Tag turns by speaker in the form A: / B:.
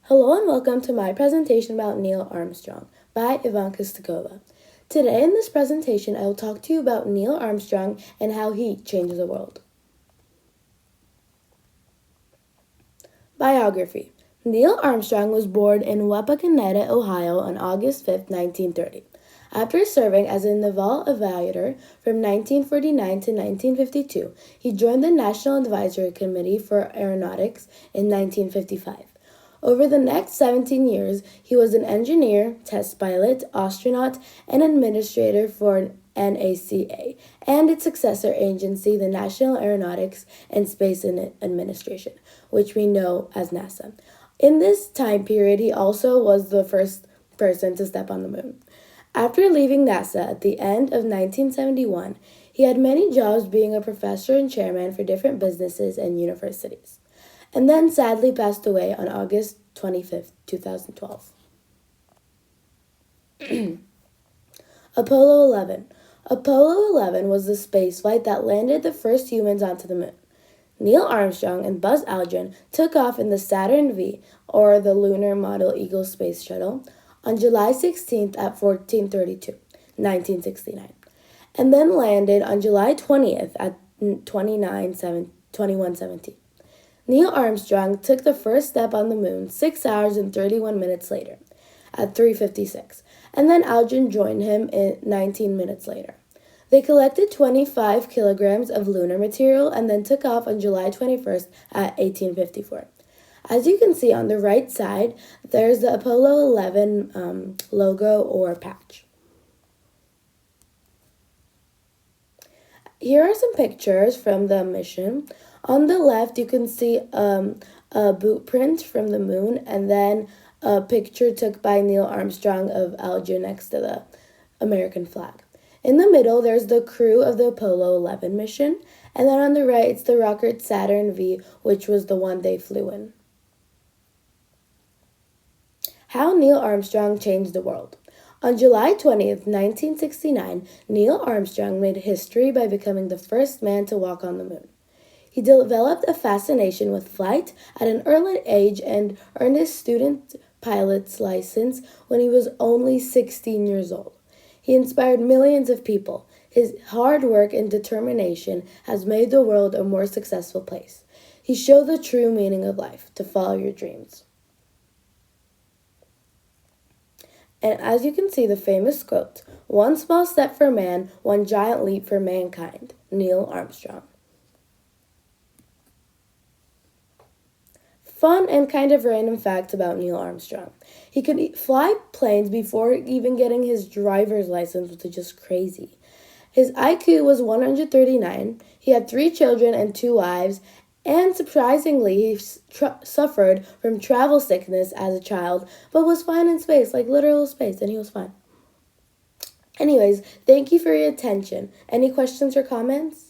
A: Hello and welcome to my presentation about Neil Armstrong by Ivanka Stakova. Today in this presentation, I will talk to you about Neil Armstrong and how he changed the world. Biography. Neil Armstrong was born in Wapakoneta, Ohio on August 5, 1930. After serving as a naval aviator from 1949 to 1952, he joined the National Advisory Committee for Aeronautics in 1955. Over the next 17 years, he was an engineer, test pilot, astronaut, and administrator for NACA and its successor agency, the National Aeronautics and Space Administration, which we know as NASA. In this time period, he also was the first person to step on the moon. After leaving NASA at the end of 1971, he had many jobs being a professor and chairman for different businesses and universities, and then sadly passed away on August 25, 2012. Apollo 11. Apollo 11 was the spaceflight that landed the first humans onto the moon. Neil Armstrong and Buzz Aldrin took off in the Saturn V, or the Lunar Model Eagle Space Shuttle, on July 16th at 14:32, 1969, and then landed on July 20th at 21:17. Neil Armstrong took the first step on the moon 6 hours and 31 minutes later, at 3:56, and then Aldrin joined him 19 minutes later. They collected 25 kilograms of lunar material and then took off on July 21st at 18:54. As you can see on the right side, there's the Apollo 11 logo or patch. Here are some pictures from the mission. On the left, you can see a boot print from the moon, and then a picture took by Neil Armstrong of Aldrin next to the American flag. In the middle, there's the crew of the Apollo 11 mission, and then on the right, it's the rocket Saturn V, which was the one they flew in. How Neil Armstrong changed the world. On July 20th, 1969, Neil Armstrong made history by becoming the first man to walk on the moon. He developed a fascination with flight at an early age and earned his student pilot's license when he was only 16 years old. He inspired millions of people. His hard work and determination has made the world a more successful place. He showed the true meaning of life, to follow your dreams. And as you can see, the famous quote, "One small step for man, one giant leap for mankind," Neil Armstrong. Fun and kind of random facts about Neil Armstrong. He could fly planes before even getting his driver's license, which is just crazy. His IQ was 139. He had 3 children and 2 wives. And surprisingly, he suffered from travel sickness as a child, but was fine in space, like literal space, and he was fine. Anyways, thank you for your attention. Any questions or comments?